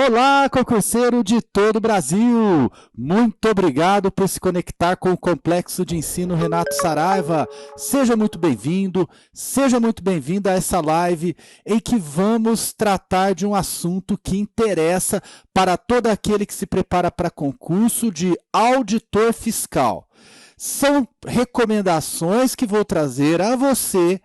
Olá, concurseiro de todo o Brasil! Muito obrigado por se conectar com o Complexo de Ensino Renato Saraiva. Seja muito bem-vindo, seja muito bem-vinda a essa live em que vamos tratar de um assunto que interessa para todo aquele que se prepara para concurso de auditor fiscal. São recomendações que vou trazer a você,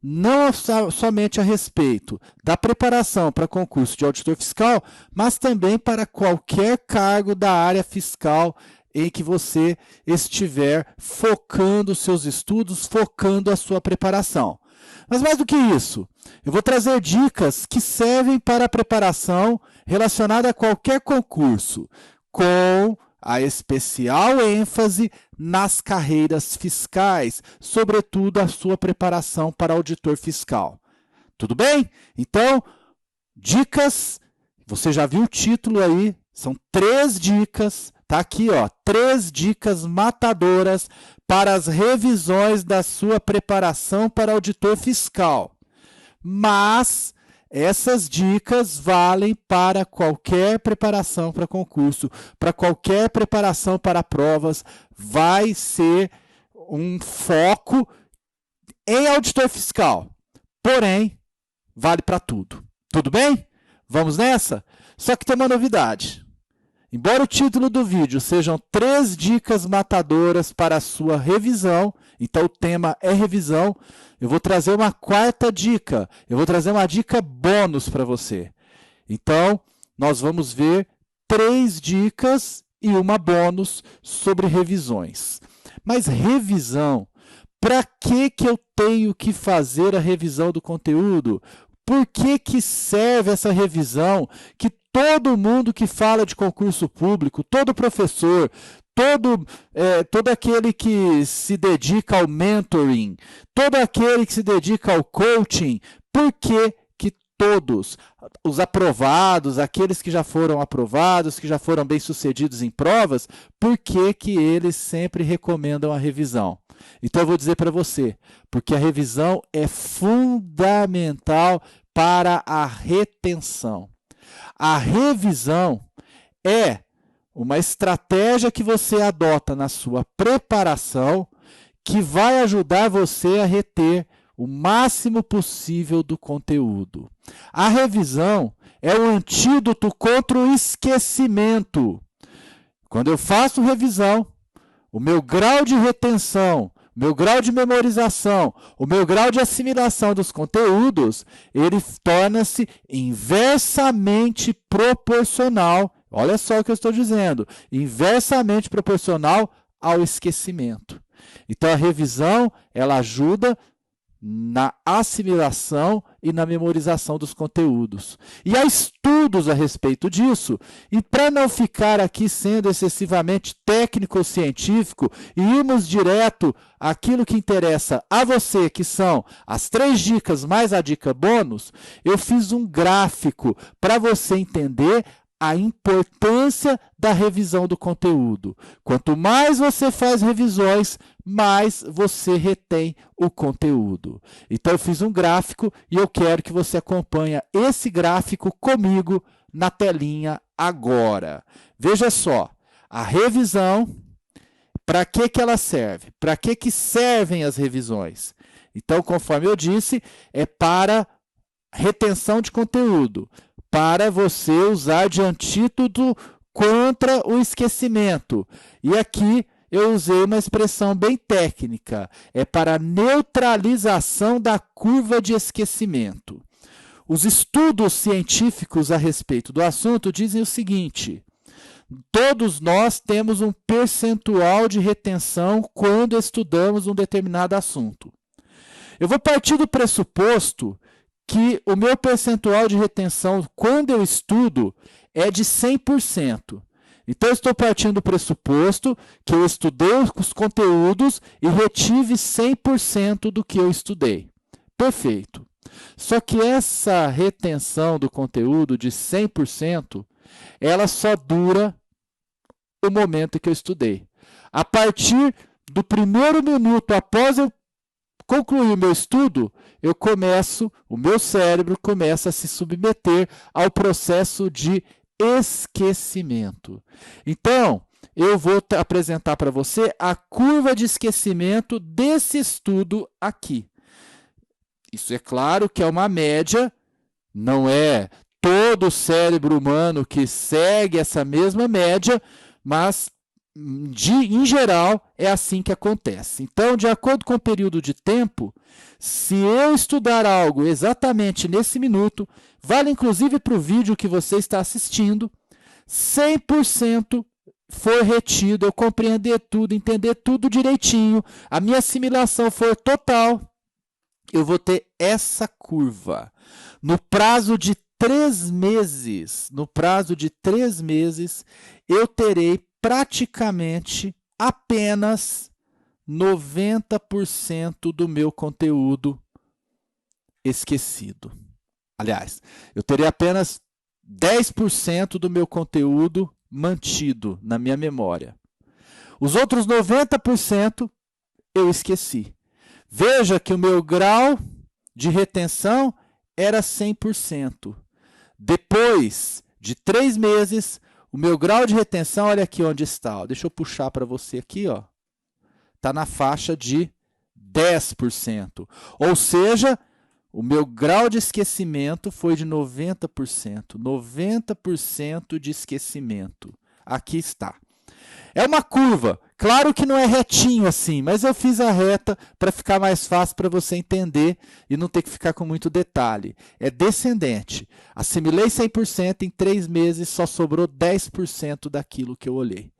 não somente a respeito da preparação para concurso de auditor fiscal, mas também para qualquer cargo da área fiscal em que você estiver focando os seus estudos, focando a sua preparação. Mas mais do que isso, eu vou trazer dicas que servem para a preparação relacionada a qualquer concurso, com a especial ênfase nas carreiras fiscais, sobretudo a sua preparação para auditor fiscal. Tudo bem? Então, dicas, você já viu o título aí, são 3 dicas, tá aqui, ó, 3 dicas matadoras para as revisões da sua preparação para auditor fiscal. Mas essas dicas valem para qualquer preparação para concurso, para qualquer preparação para provas, vai ser um foco em auditor fiscal. Porém, vale para tudo. Tudo bem? Vamos nessa? Só que tem uma novidade. Embora o título do vídeo sejam 3 dicas matadoras para a sua revisão, então o tema é revisão, eu vou trazer uma 4ª dica, eu vou trazer uma dica bônus para você. Então, nós vamos ver 3 dicas e uma bônus sobre revisões. Mas revisão, para que eu tenho que fazer a revisão do conteúdo? Por que serve essa revisão que todo mundo que fala de concurso público, todo professor, todo aquele que se dedica ao mentoring, todo aquele que se dedica ao coaching, por que todos os aprovados, aqueles que já foram aprovados, que já foram bem-sucedidos em provas, por que eles sempre recomendam a revisão? Então eu vou dizer para você, porque a revisão é fundamental para a retenção. A revisão é uma estratégia que você adota na sua preparação que vai ajudar você a reter o máximo possível do conteúdo. A revisão é um antídoto contra o esquecimento. Quando eu faço revisão, o meu grau de retenção, o meu grau de memorização, o meu grau de assimilação dos conteúdos, ele torna-se inversamente proporcional. Olha só o que eu estou dizendo, inversamente proporcional ao esquecimento. Então a revisão, ela ajuda na assimilação e na memorização dos conteúdos. E há estudos a respeito disso, e para não ficar aqui sendo excessivamente técnico ou científico, e irmos direto àquilo que interessa a você, que são as 3 dicas mais a dica bônus, eu fiz um gráfico para você entender a importância da revisão do conteúdo. Quanto mais você faz revisões, mais você retém o conteúdo. Então eu fiz um gráfico e eu quero que você acompanhe esse gráfico comigo na telinha agora. Veja só, a revisão, para que ela serve? Para que servem as revisões? Então, conforme eu disse, é para retenção de conteúdo, para você usar de antídoto contra o esquecimento. E aqui eu usei uma expressão bem técnica, é para neutralização da curva de esquecimento. Os estudos científicos a respeito do assunto dizem o seguinte: todos nós temos um percentual de retenção quando estudamos um determinado assunto. Eu vou partir do pressuposto que o meu percentual de retenção quando eu estudo é de 100%. Então, eu estou partindo do pressuposto que eu estudei os conteúdos e retive 100% do que eu estudei. Perfeito. Só que essa retenção do conteúdo de 100%, ela só dura o momento que eu estudei. A partir do primeiro minuto após eu concluir o meu estudo, o meu cérebro começa a se submeter ao processo de esquecimento. Então, eu vou apresentar para você a curva de esquecimento desse estudo aqui. Isso é claro que é uma média, não é todo o cérebro humano que segue essa mesma média, mas em geral é assim que acontece. Então, de acordo com o período de tempo, se eu estudar algo exatamente nesse minuto, vale inclusive para o vídeo que você está assistindo, 100% for retido, eu compreender tudo, entender tudo direitinho, a minha assimilação for total, eu vou ter essa curva. No prazo de 3 meses, eu terei praticamente apenas 90% do meu conteúdo esquecido. Aliás, eu terei apenas 10% do meu conteúdo mantido na minha memória. Os outros 90% eu esqueci. Veja que o meu grau de retenção era 100%. Depois de 3 meses, o meu grau de retenção, olha aqui onde está. Deixa eu puxar para você aqui, ó. Está na faixa de 10%. Ou seja, o meu grau de esquecimento foi de 90%. 90% de esquecimento. Aqui está. É uma curva. Claro que não é retinho assim, mas eu fiz a reta para ficar mais fácil para você entender e não ter que ficar com muito detalhe. É descendente. Assimilei 100%, em 3 meses só sobrou 10% daquilo que eu olhei.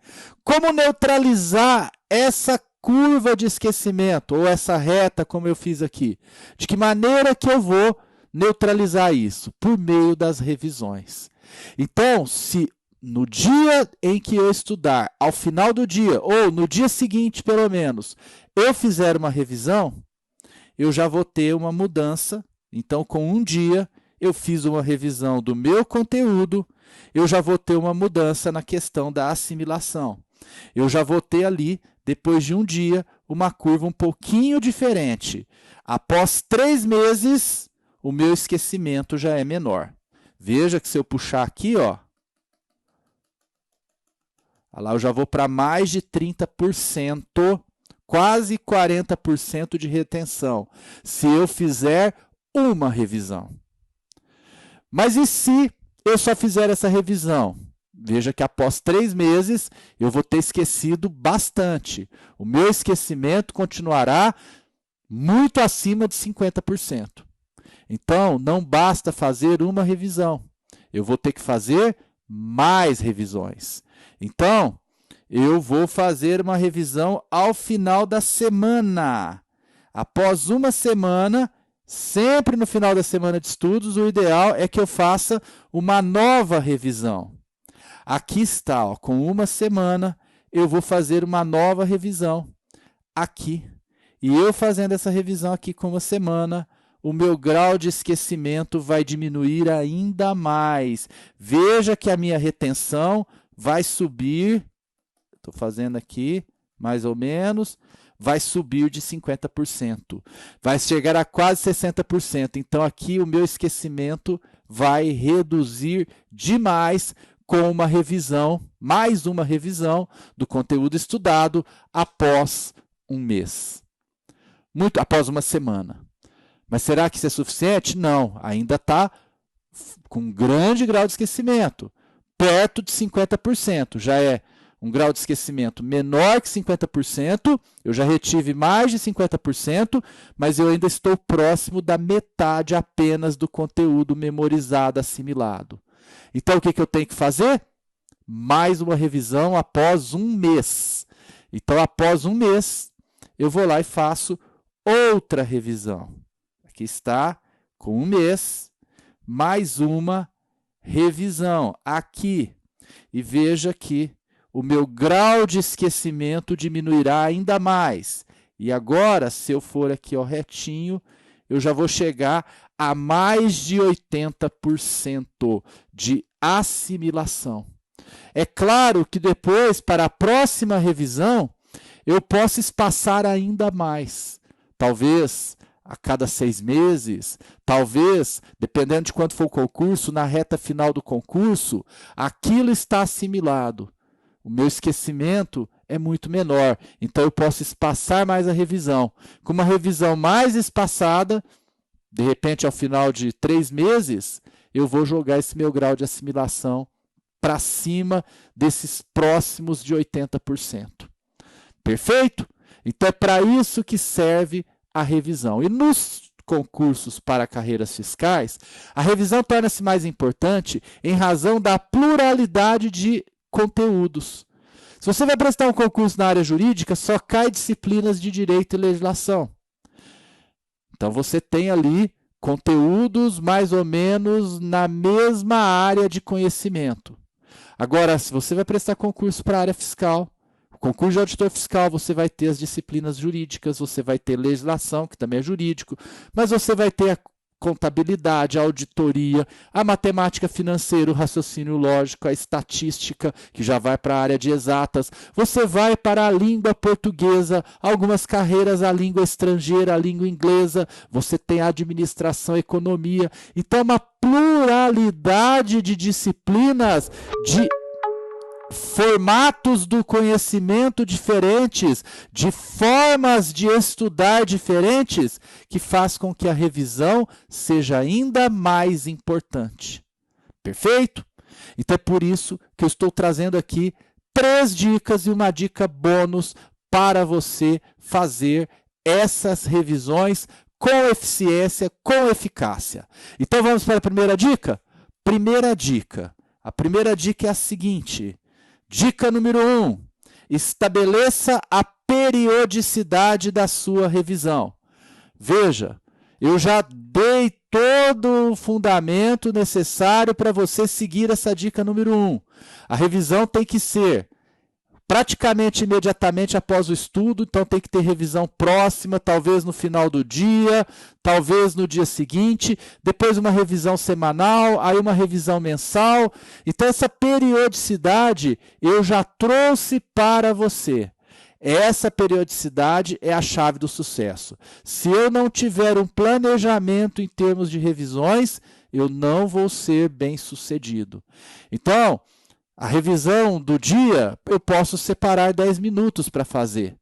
Como neutralizar essa curva de esquecimento, ou essa reta como eu fiz aqui? De que maneira que eu vou neutralizar isso? Por meio das revisões. Então, se no dia em que eu estudar, ao final do dia, ou no dia seguinte pelo menos, eu fizer uma revisão, eu já vou ter uma mudança. Então, com um dia, eu fiz uma revisão do meu conteúdo, eu já vou ter uma mudança na questão da assimilação. Eu já vou ter ali, depois de um dia, uma curva um pouquinho diferente. Após 3 meses, o meu esquecimento já é menor. Veja que se eu puxar aqui, ó, lá eu já vou para mais de 30%, quase 40% de retenção, se eu fizer uma revisão. Mas e se eu só fizer essa revisão? Veja que após 3 meses eu vou ter esquecido bastante. O meu esquecimento continuará muito acima de 50%. Então, não basta fazer uma revisão. Eu vou ter que fazer mais revisões. Então, eu vou fazer uma revisão ao final da semana. Após uma semana, sempre no final da semana de estudos, o ideal é que eu faça uma nova revisão. Aqui está, ó, com uma semana, eu vou fazer uma nova revisão aqui. E eu fazendo essa revisão aqui com uma semana, o meu grau de esquecimento vai diminuir ainda mais. Veja que a minha retenção vai subir, estou fazendo aqui mais ou menos, vai subir de 50%. Vai chegar a quase 60%. Então, aqui o meu esquecimento vai reduzir demais com uma revisão, mais uma revisão do conteúdo estudado após um mês. Após uma semana. Mas será que isso é suficiente? Não, ainda está com um grande grau de esquecimento, perto de 50%. Já é um grau de esquecimento menor que 50%, eu já retive mais de 50%, mas eu ainda estou próximo da metade apenas do conteúdo memorizado, assimilado. Então, o que eu tenho que fazer? Mais uma revisão após um mês. Então, após um mês, eu vou lá e faço outra revisão. Aqui está, com um mês, mais uma revisão aqui. E veja que o meu grau de esquecimento diminuirá ainda mais. E agora, se eu for aqui ó, retinho, eu já vou chegar a mais de 80% de assimilação. É claro que depois, para a próxima revisão, eu posso espaçar ainda mais. Talvez a cada 6 meses, talvez, dependendo de quanto for o concurso, na reta final do concurso, aquilo está assimilado. O meu esquecimento é muito menor, então eu posso espaçar mais a revisão. Com uma revisão mais espaçada, de repente ao final de 3 meses, eu vou jogar esse meu grau de assimilação para cima desses próximos de 80%. Perfeito? Então é para isso que serve a revisão. E nos concursos para carreiras fiscais, a revisão torna-se mais importante em razão da pluralidade de conteúdos. Se você vai prestar um concurso na área jurídica, só cai disciplinas de direito e legislação. Então você tem ali conteúdos mais ou menos na mesma área de conhecimento. Agora, se você vai prestar concurso para a área fiscal, concurso de auditor fiscal, você vai ter as disciplinas jurídicas, você vai ter legislação, que também é jurídico, mas você vai ter a contabilidade, a auditoria, a matemática financeira, o raciocínio lógico, a estatística, que já vai para a área de exatas. Você vai para a língua portuguesa, algumas carreiras, a língua estrangeira, a língua inglesa, você tem a administração, economia. Então, uma pluralidade de disciplinas, de formatos do conhecimento diferentes, de formas de estudar diferentes, que faz com que a revisão seja ainda mais importante. Perfeito? Então é por isso que eu estou trazendo aqui 3 dicas e uma dica bônus para você fazer essas revisões com eficiência, com eficácia. Então vamos para a primeira dica? Primeira dica. A primeira dica é a seguinte. Dica número 1, estabeleça a periodicidade da sua revisão. Veja, eu já dei todo o fundamento necessário para você seguir essa dica número 1. A revisão tem que ser praticamente imediatamente após o estudo, então tem que ter revisão próxima, talvez no final do dia, talvez no dia seguinte, depois uma revisão semanal, aí uma revisão mensal. Então essa periodicidade eu já trouxe para você. Essa periodicidade é a chave do sucesso. Se eu não tiver um planejamento em termos de revisões, eu não vou ser bem-sucedido. Então, a revisão do dia, eu posso separar 10 minutos para fazer.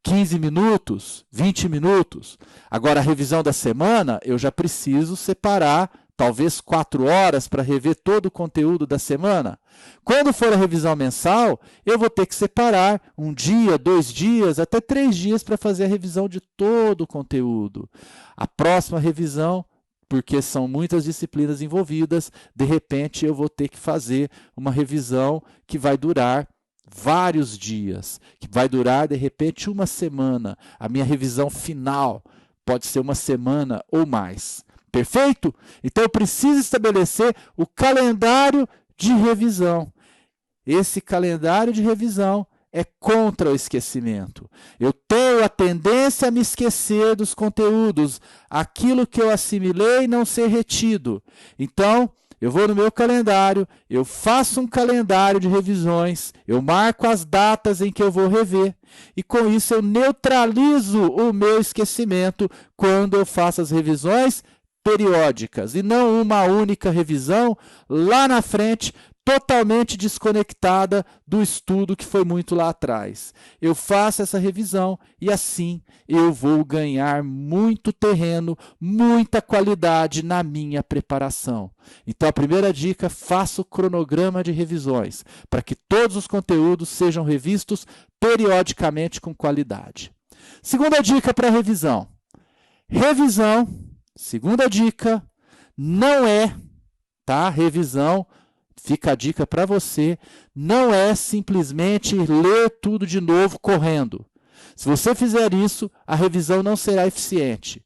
15 minutos, 20 minutos. Agora, a revisão da semana, eu já preciso separar talvez 4 horas para rever todo o conteúdo da semana. Quando for a revisão mensal, eu vou ter que separar 1 dia, 2 dias, até 3 dias para fazer a revisão de todo o conteúdo. A próxima revisão, porque são muitas disciplinas envolvidas, de repente eu vou ter que fazer uma revisão que vai durar vários dias, que vai durar de repente 1 semana. A minha revisão final pode ser 1 semana ou mais. Perfeito? Então eu preciso estabelecer o calendário de revisão. Esse calendário de revisão é contra o esquecimento. Eu tenho a tendência a me esquecer dos conteúdos, aquilo que eu assimilei não ser retido. Então, eu vou no meu calendário, eu faço um calendário de revisões, eu marco as datas em que eu vou rever, e com isso eu neutralizo o meu esquecimento quando eu faço as revisões periódicas, e não uma única revisão lá na frente, totalmente desconectada do estudo que foi muito lá atrás. Eu faço essa revisão e assim eu vou ganhar muito terreno, muita qualidade na minha preparação. Então a primeira dica, faça o cronograma de revisões, para que todos os conteúdos sejam revistos periodicamente com qualidade. Segunda dica para revisão. Revisão, segunda dica, não é, tá? Revisão, fica a dica para você, não é simplesmente ler tudo de novo correndo. Se você fizer isso, a revisão não será eficiente.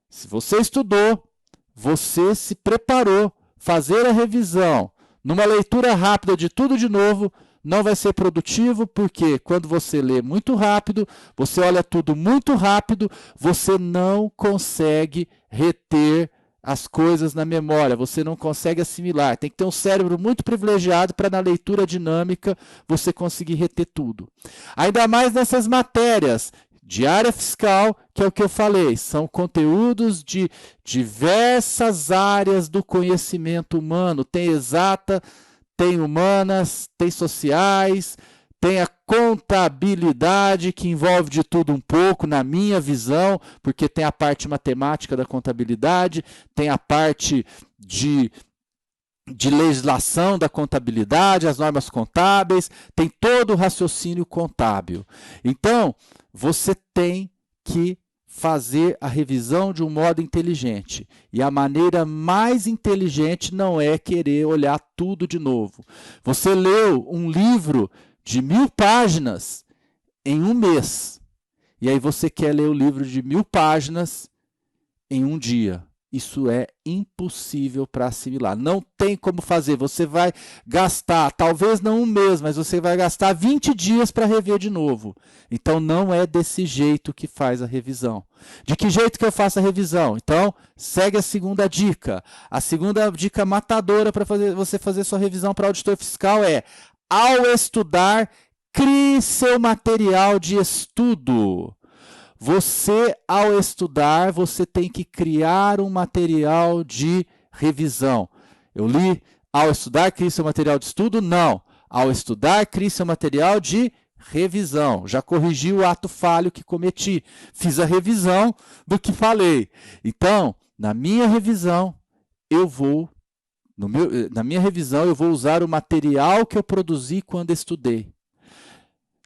Se você estudou, você se preparou, fazer a revisão numa leitura rápida de tudo de novo, não vai ser produtivo, porque quando você lê muito rápido, você olha tudo muito rápido, você não consegue reter as coisas na memória, você não consegue assimilar. Tem que ter um cérebro muito privilegiado para, na leitura dinâmica, você conseguir reter tudo. Ainda mais nessas matérias de área fiscal, que é o que eu falei, são conteúdos de diversas áreas do conhecimento humano. Tem exata, tem humanas, tem sociais, tem a contabilidade, que envolve de tudo um pouco, na minha visão, porque tem a parte matemática da contabilidade, tem a parte de legislação da contabilidade, as normas contábeis, tem todo o raciocínio contábil. Então, você tem que fazer a revisão de um modo inteligente. E a maneira mais inteligente não é querer olhar tudo de novo. Você leu um livro de 1000 páginas em um mês. E aí você quer ler o livro de 1000 páginas em um dia. Isso é impossível para assimilar. Não tem como fazer. Você vai gastar, talvez não um mês, mas você vai gastar 20 dias para rever de novo. Então, não é desse jeito que faz a revisão. De que jeito que eu faço a revisão? Então, segue a segunda dica. A segunda dica matadora para você fazer sua revisão para auditor fiscal é: ao estudar, crie seu material de estudo. Você, ao estudar, você tem que criar um material de revisão. Eu li, ao estudar, crie seu material de estudo? Não. Ao estudar, crie seu material de revisão. Já corrigi o ato falho que cometi. Fiz a revisão do que falei. Então, na minha revisão, eu vou usar o material que eu produzi quando estudei.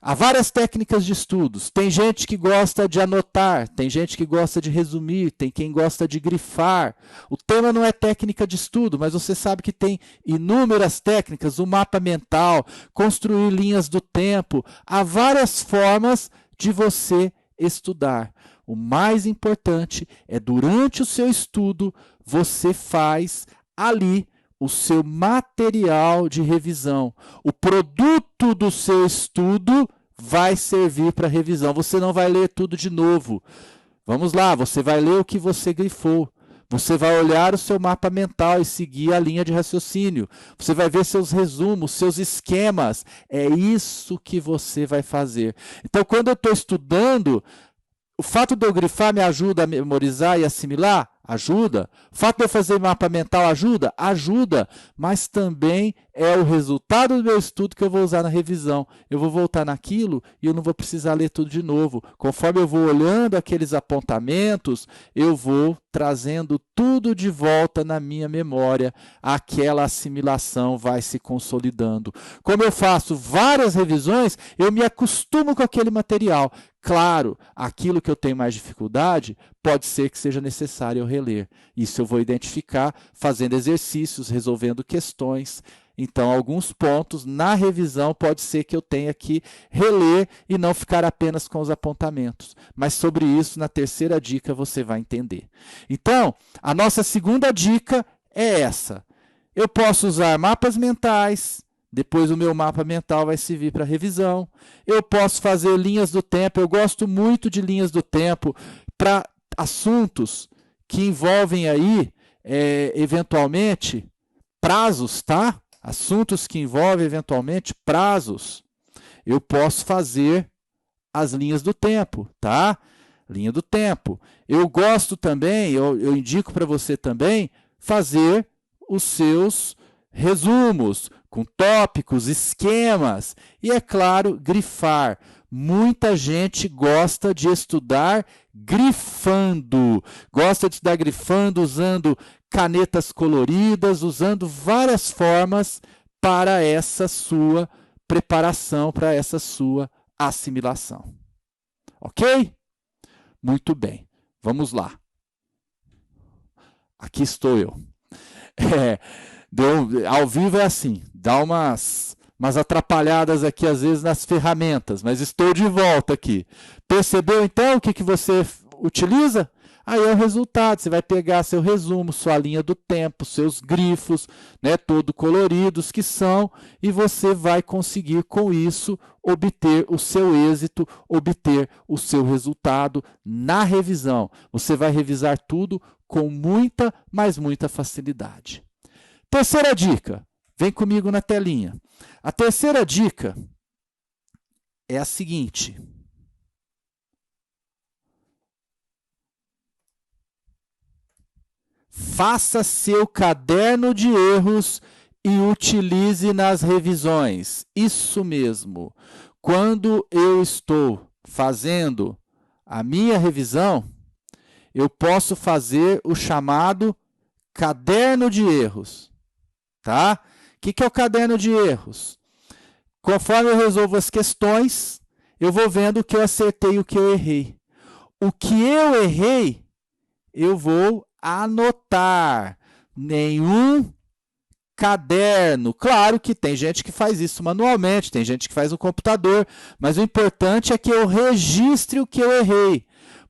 Há várias técnicas de estudos. Tem gente que gosta de anotar, tem gente que gosta de resumir, tem quem gosta de grifar. O tema não é técnica de estudo, mas você sabe que tem inúmeras técnicas, o mapa mental, construir linhas do tempo. Há várias formas de você estudar. O mais importante é, durante o seu estudo, você faz ali o seu material de revisão. O produto do seu estudo vai servir para revisão. Você não vai ler tudo de novo. Vamos lá, você vai ler o que você grifou. Você vai olhar o seu mapa mental e seguir a linha de raciocínio. Você vai ver seus resumos, seus esquemas. É isso que você vai fazer. Então, quando eu estou estudando, o fato de eu grifar me ajuda a memorizar e assimilar? Ajuda. O fato de eu fazer mapa mental ajuda? Ajuda. Mas também é o resultado do meu estudo que eu vou usar na revisão. Eu vou voltar naquilo e eu não vou precisar ler tudo de novo. Conforme eu vou olhando aqueles apontamentos, eu vou trazendo tudo de volta na minha memória. Aquela assimilação vai se consolidando. Como eu faço várias revisões, eu me acostumo com aquele material. Claro, aquilo que eu tenho mais dificuldade, pode ser que seja necessário eu reler. Isso eu vou identificar fazendo exercícios, resolvendo questões. Então, alguns pontos na revisão pode ser que eu tenha que reler e não ficar apenas com os apontamentos. Mas sobre isso, na terceira dica, você vai entender. Então, a nossa segunda dica é essa. Eu posso usar mapas mentais. Depois o meu mapa mental vai servir para revisão. Eu posso fazer linhas do tempo. Eu gosto muito de linhas do tempo para assuntos que envolvem aí, eventualmente, prazos, tá? Assuntos que envolvem, eventualmente, prazos. Eu posso fazer as linhas do tempo, tá? Linha do tempo. Eu gosto também, eu indico para você também, fazer os seus resumos, com tópicos, esquemas e, é claro, grifar. Muita gente gosta de estudar grifando. Gosta de estudar grifando, usando canetas coloridas, usando várias formas para essa sua preparação, para essa sua assimilação. Ok? Muito bem. Vamos lá. Aqui estou eu. Ao vivo é assim, dá umas atrapalhadas aqui às vezes nas ferramentas, mas estou de volta aqui. Percebeu então o que você utiliza? Aí é o resultado, você vai pegar seu resumo, sua linha do tempo, seus grifos, né, todo coloridos que são, e você vai conseguir com isso obter o seu êxito, obter o seu resultado na revisão. Você vai revisar tudo com muita, mas muita facilidade. Terceira dica, vem comigo na telinha. A terceira dica é a seguinte. faça seu caderno de erros e utilize nas revisões. Isso mesmo. Quando eu estou fazendo a minha revisão, eu posso fazer o chamado caderno de erros. Tá? O que é o caderno de erros? Conforme eu resolvo as questões, eu vou vendo o que eu acertei e o que eu errei. O que eu errei, eu vou anotar. Nenhum caderno. Claro que tem gente que faz isso manualmente, tem gente que faz no computador, mas o importante é que eu registre o que eu errei.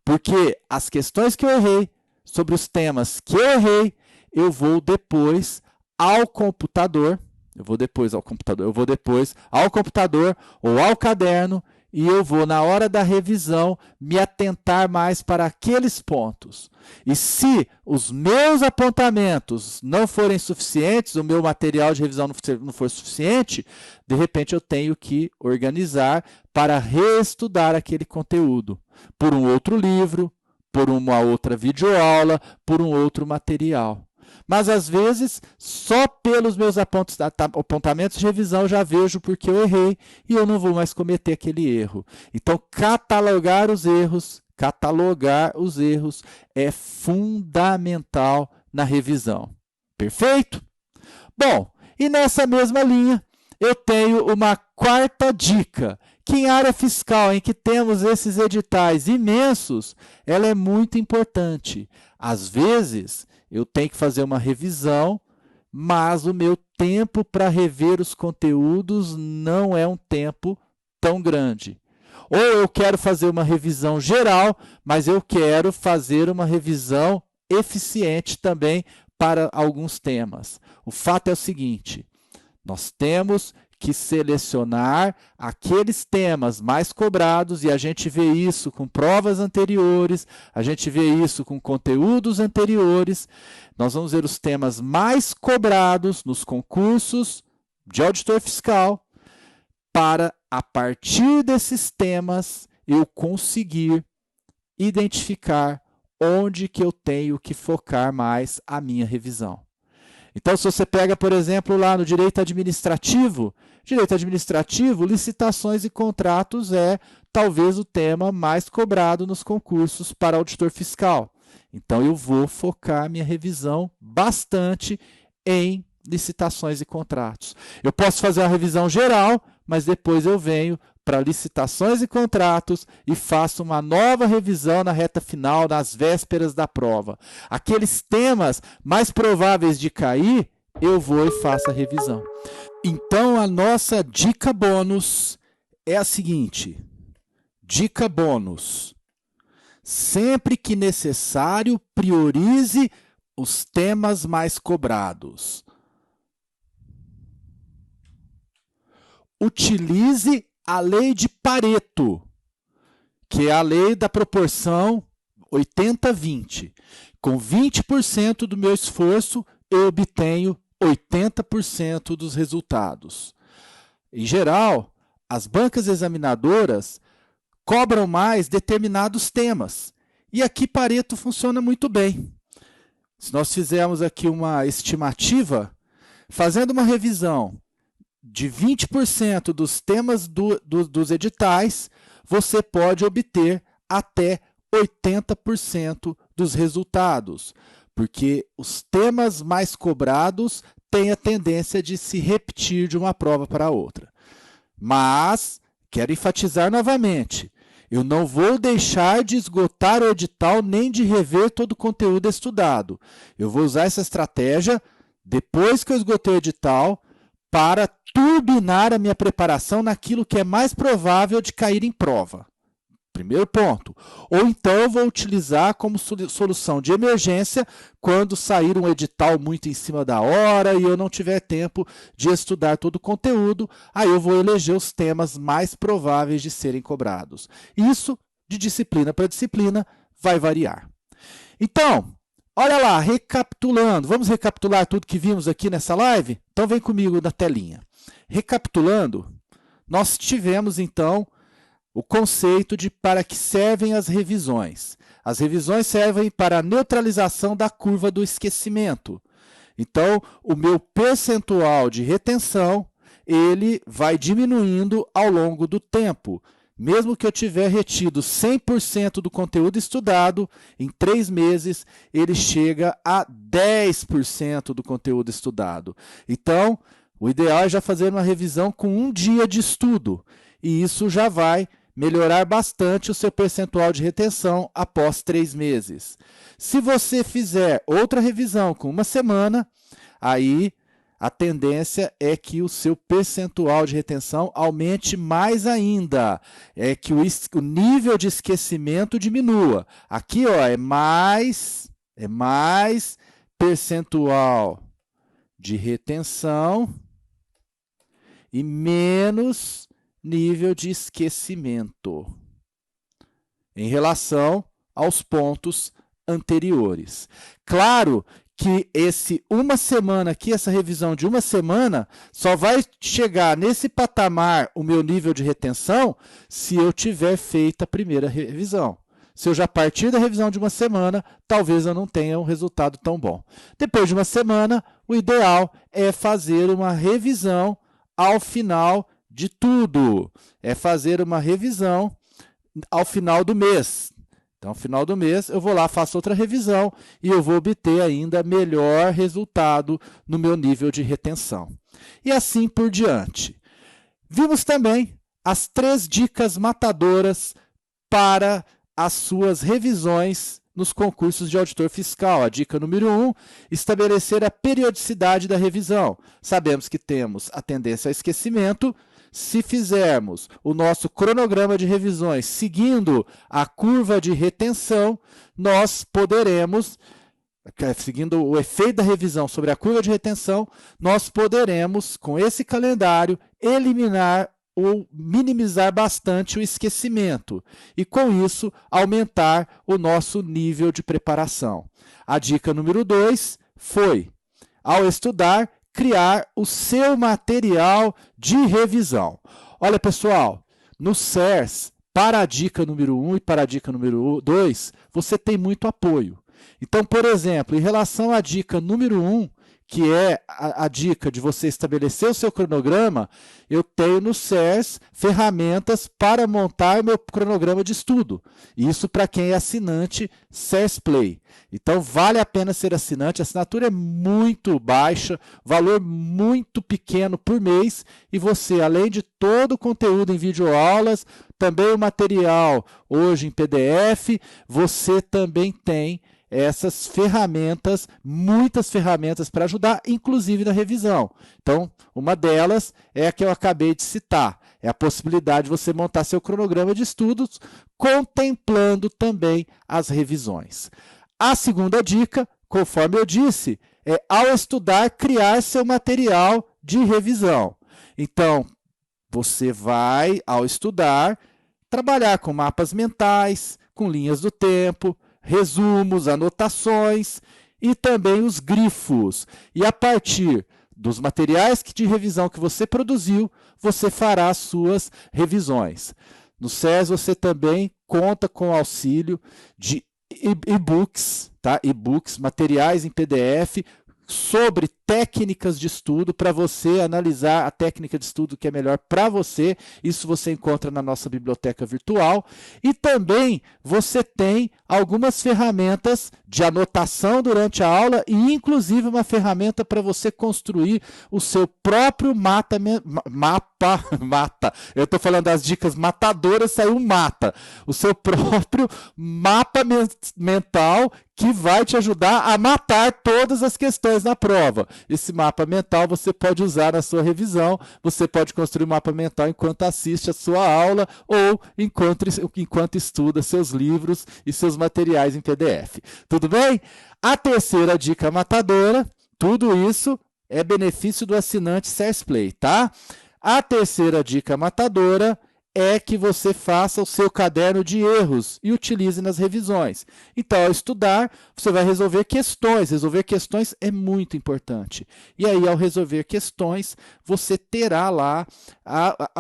Porque as questões que eu errei, sobre os temas que eu errei, eu vou depois ao computador, eu vou depois ao computador ou ao caderno e eu vou, na hora da revisão, me atentar mais para aqueles pontos. E se os meus apontamentos não forem suficientes, o meu material de revisão não for suficiente, de repente eu tenho que organizar para reestudar aquele conteúdo por um outro livro, por uma outra videoaula, por um outro material. Mas, às vezes, só pelos meus apontamentos de revisão eu já vejo porque eu errei e eu não vou mais cometer aquele erro. Então, catalogar os erros é fundamental na revisão. Perfeito? Bom, e nessa mesma linha, eu tenho uma quarta dica, que em área fiscal, em que temos esses editais imensos, ela é muito importante. Às vezes, eu tenho que fazer uma revisão, mas o meu tempo para rever os conteúdos não é um tempo tão grande. Ou eu quero fazer uma revisão geral, mas eu quero fazer uma revisão eficiente também para alguns temas. O fato é o seguinte, nós temos que selecionar aqueles temas mais cobrados, e a gente vê isso com provas anteriores, a gente vê isso com conteúdos anteriores. Nós vamos ver os temas mais cobrados nos concursos de auditor fiscal, para, a partir desses temas, eu conseguir identificar onde que eu tenho que focar mais a minha revisão. Então, se você pega, por exemplo, lá no direito administrativo, licitações e contratos é talvez o tema mais cobrado nos concursos para auditor fiscal. Então, eu vou focar minha revisão bastante em licitações e contratos. Eu posso fazer uma revisão geral, mas depois eu venho para licitações e contratos e faço uma nova revisão na reta final, nas vésperas da prova. Aqueles temas mais prováveis de cair, eu vou e faço a revisão. Então, a nossa dica bônus é a seguinte. Dica bônus. Sempre que necessário, priorize os temas mais cobrados. Utilize a lei de Pareto, que é a lei da proporção 80-20. Com 20% do meu esforço, eu obtenho 80% dos resultados. Em geral, as bancas examinadoras cobram mais determinados temas. E aqui Pareto funciona muito bem. Se nós fizermos aqui uma estimativa, fazendo uma revisão de 20% dos temas dos editais, você pode obter até 80% dos resultados, porque os temas mais cobrados têm a tendência de se repetir de uma prova para outra. Mas, quero enfatizar novamente, eu não vou deixar de esgotar o edital nem de rever todo o conteúdo estudado. Eu vou usar essa estratégia depois que eu esgotei o edital, para turbinar a minha preparação naquilo que é mais provável de cair em prova. Primeiro ponto. Ou então eu vou utilizar como solução de emergência quando sair um edital muito em cima da hora e eu não tiver tempo de estudar todo o conteúdo, aí eu vou eleger os temas mais prováveis de serem cobrados. Isso, de disciplina para disciplina, vai variar. Então, olha lá, recapitulando, vamos recapitular tudo que vimos aqui nessa live? Então vem comigo na telinha. Recapitulando, nós tivemos então o conceito de para que servem as revisões. As revisões servem para a neutralização da curva do esquecimento. Então, o meu percentual de retenção, ele vai diminuindo ao longo do tempo. Mesmo que eu tiver retido 100% do conteúdo estudado, em 3 meses ele chega a 10% do conteúdo estudado. Então, o ideal é já fazer uma revisão com 1 dia de estudo. E isso já vai melhorar bastante o seu percentual de retenção após 3 meses. Se você fizer outra revisão com 1 semana, aí a tendência é que o seu percentual de retenção aumente mais ainda, é que o nível de esquecimento diminua. Aqui ó, é mais percentual de retenção e menos nível de esquecimento em relação aos pontos anteriores. Claro que uma semana aqui, essa revisão de 1 semana, só vai chegar nesse patamar o meu nível de retenção se eu tiver feito a primeira revisão. Se eu já partir da revisão de 1 semana, talvez eu não tenha um resultado tão bom. Depois de 1 semana, o ideal é fazer uma revisão ao final de tudo. É fazer uma revisão ao final do mês. Então, no final do mês, eu vou lá, faço outra revisão e eu vou obter ainda melhor resultado no meu nível de retenção. E assim por diante. Vimos também as 3 dicas matadoras para as suas revisões nos concursos de auditor fiscal. A dica número 1, estabelecer a periodicidade da revisão. Sabemos que temos a tendência ao esquecimento. Se fizermos o nosso cronograma de revisões seguindo a curva de retenção, nós poderemos, seguindo o efeito da revisão sobre a curva de retenção, nós poderemos, com esse calendário, eliminar ou minimizar bastante o esquecimento e, com isso, aumentar o nosso nível de preparação. A dica número 2 foi, ao estudar, criar o seu material de revisão. Olha, pessoal, no CERS, para a dica número 1 e para a dica número 2, você tem muito apoio. Então, por exemplo, em relação à dica número 1, que é a dica de você estabelecer o seu cronograma, eu tenho no CERS ferramentas para montar meu cronograma de estudo. Isso para quem é assinante CERS Play. Então, vale a pena ser assinante. A assinatura é muito baixa, valor muito pequeno por mês, e você, além de todo o conteúdo em videoaulas, também o material hoje em PDF, você também tem essas ferramentas, muitas ferramentas para ajudar, inclusive na revisão. Então, uma delas é a que eu acabei de citar, é a possibilidade de você montar seu cronograma de estudos, contemplando também as revisões. A segunda dica, conforme eu disse, é ao estudar, criar seu material de revisão. Então, você vai, ao estudar, trabalhar com mapas mentais, com linhas do tempo, resumos, anotações e também os grifos. E a partir dos materiais de revisão que você produziu, você fará as suas revisões. No CERS você também conta com o auxílio de e-books, tá? E-books, materiais em PDF, sobre técnicas de estudo, para você analisar a técnica de estudo que é melhor para você. Isso você encontra na nossa biblioteca virtual. E também você tem algumas ferramentas de anotação durante a aula e inclusive uma ferramenta para você construir o seu próprio mapa. Eu estou falando das dicas matadoras, saiu mata. O seu próprio mapa mental que vai te ajudar a matar todas as questões na prova. Esse mapa mental você pode usar na sua revisão, você pode construir um mapa mental enquanto assiste a sua aula ou enquanto estuda seus livros e seus materiais em PDF. Tudo bem? A terceira dica matadora, tudo isso é benefício do assinante CERS Play, tá? A terceira dica matadora é que você faça o seu caderno de erros e utilize nas revisões. Então, ao estudar, você vai resolver questões. Resolver questões é muito importante. E aí, ao resolver questões, você terá lá,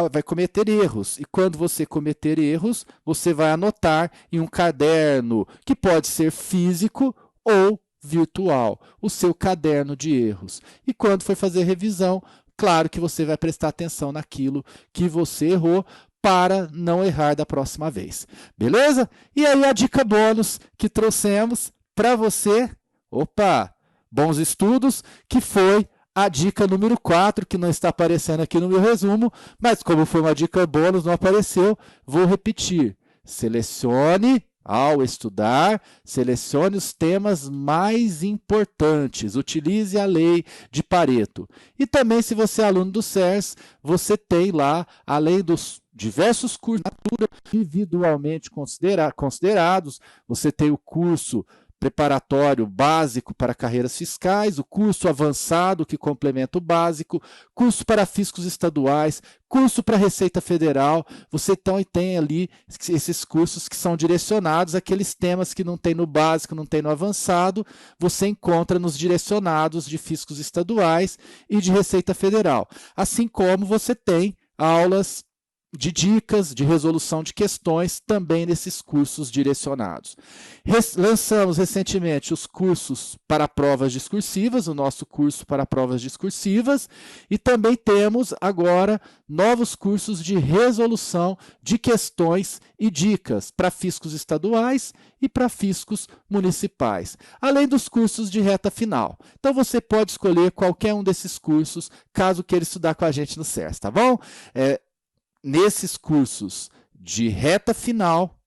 vai cometer erros. E quando você cometer erros, você vai anotar em um caderno que pode ser físico ou virtual, o seu caderno de erros. E quando for fazer revisão, claro que você vai prestar atenção naquilo que você errou, para não errar da próxima vez. Beleza? E aí a dica bônus que trouxemos para você, bons estudos, que foi a dica número 4, que não está aparecendo aqui no meu resumo, mas como foi uma dica bônus, não apareceu, vou repetir. Selecione, ao estudar, selecione os temas mais importantes, utilize a lei de Pareto. E também, se você é aluno do SERS, você tem lá, além dos diversos cursos de natura individualmente considerados, você tem o curso preparatório básico para carreiras fiscais, o curso avançado que complementa o básico, curso para fiscos estaduais, curso para Receita Federal. Você então tem ali esses cursos que são direcionados àqueles temas que não tem no básico, não tem no avançado, você encontra nos direcionados de fiscos estaduais e de Receita Federal. Assim como você tem aulas de dicas, de resolução de questões, também nesses cursos direcionados. Lançamos recentemente os cursos para provas discursivas, o nosso curso para provas discursivas, e também temos agora novos cursos de resolução de questões e dicas para fiscos estaduais e para fiscos municipais, além dos cursos de reta final. Então você pode escolher qualquer um desses cursos, caso queira estudar com a gente no SERS, tá bom? Nesses cursos de reta final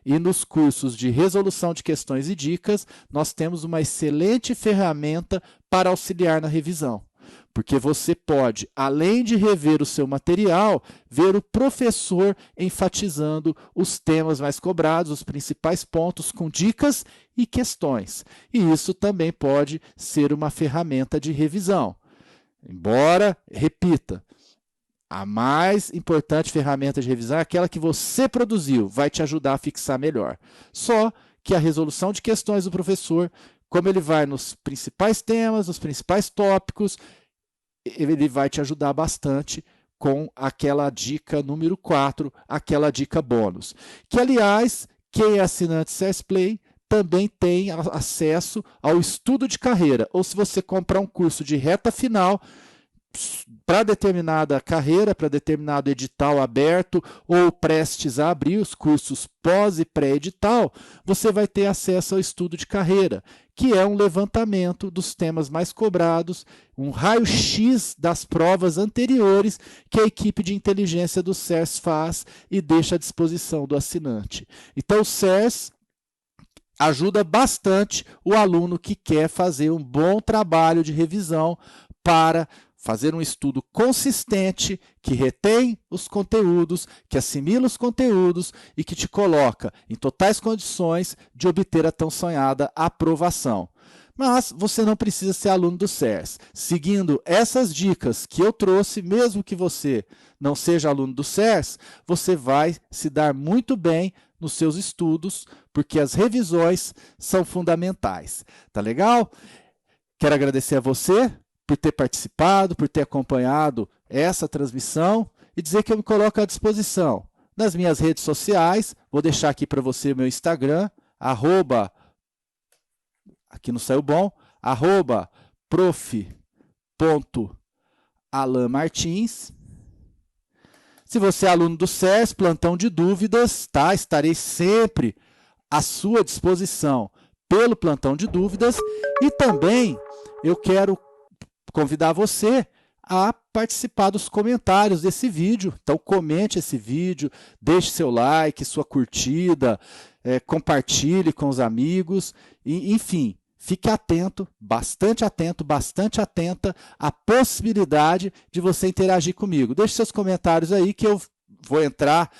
e nos cursos de resolução de questões e dicas, nós temos uma excelente ferramenta para auxiliar na revisão. Porque você pode, além de rever o seu material, ver o professor enfatizando os temas mais cobrados, os principais pontos com dicas e questões. E isso também pode ser uma ferramenta de revisão. Embora, repita, a mais importante ferramenta de revisão é aquela que você produziu, vai te ajudar a fixar melhor. Só que a resolução de questões do professor, como ele vai nos principais temas, nos principais tópicos, ele vai te ajudar bastante com aquela dica número 4, aquela dica bônus. Que, aliás, quem é assinante SERS Play também tem acesso ao estudo de carreira. Ou se você comprar um curso de reta final, para determinada carreira, para determinado edital aberto ou prestes a abrir os cursos pós e pré-edital, você vai ter acesso ao estudo de carreira, que é um levantamento dos temas mais cobrados, um raio-x das provas anteriores que a equipe de inteligência do SERS faz e deixa à disposição do assinante. Então, o SERS ajuda bastante o aluno que quer fazer um bom trabalho de revisão para fazer um estudo consistente, que retém os conteúdos, que assimila os conteúdos e que te coloca em totais condições de obter a tão sonhada aprovação. Mas você não precisa ser aluno do SERS. Seguindo essas dicas que eu trouxe, mesmo que você não seja aluno do SERS, você vai se dar muito bem nos seus estudos, porque as revisões são fundamentais. Tá legal? Quero agradecer a você por ter participado, por ter acompanhado essa transmissão e dizer que eu me coloco à disposição nas minhas redes sociais. Vou deixar aqui para você o meu Instagram, aqui não saiu bom, @prof.alanmartins. Se você é aluno do SERS, plantão de dúvidas, tá? Estarei sempre à sua disposição pelo plantão de dúvidas e também eu quero convidar você a participar dos comentários desse vídeo. Então, comente esse vídeo, deixe seu like, sua curtida, compartilhe com os amigos, e, enfim, fique atento, bastante atenta à possibilidade de você interagir comigo. Deixe seus comentários aí que eu vou entrar,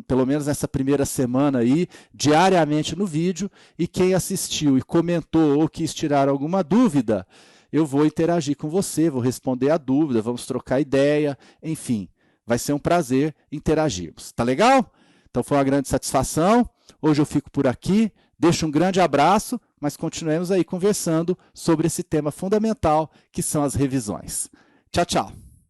pelo menos nessa primeira semana aí, diariamente no vídeo, e quem assistiu e comentou ou quis tirar alguma dúvida, eu vou interagir com você, vou responder a dúvida, vamos trocar ideia, enfim, vai ser um prazer interagirmos. Tá legal? Então foi uma grande satisfação. Hoje eu fico por aqui. Deixo um grande abraço, mas continuemos aí conversando sobre esse tema fundamental que são as revisões. Tchau, tchau.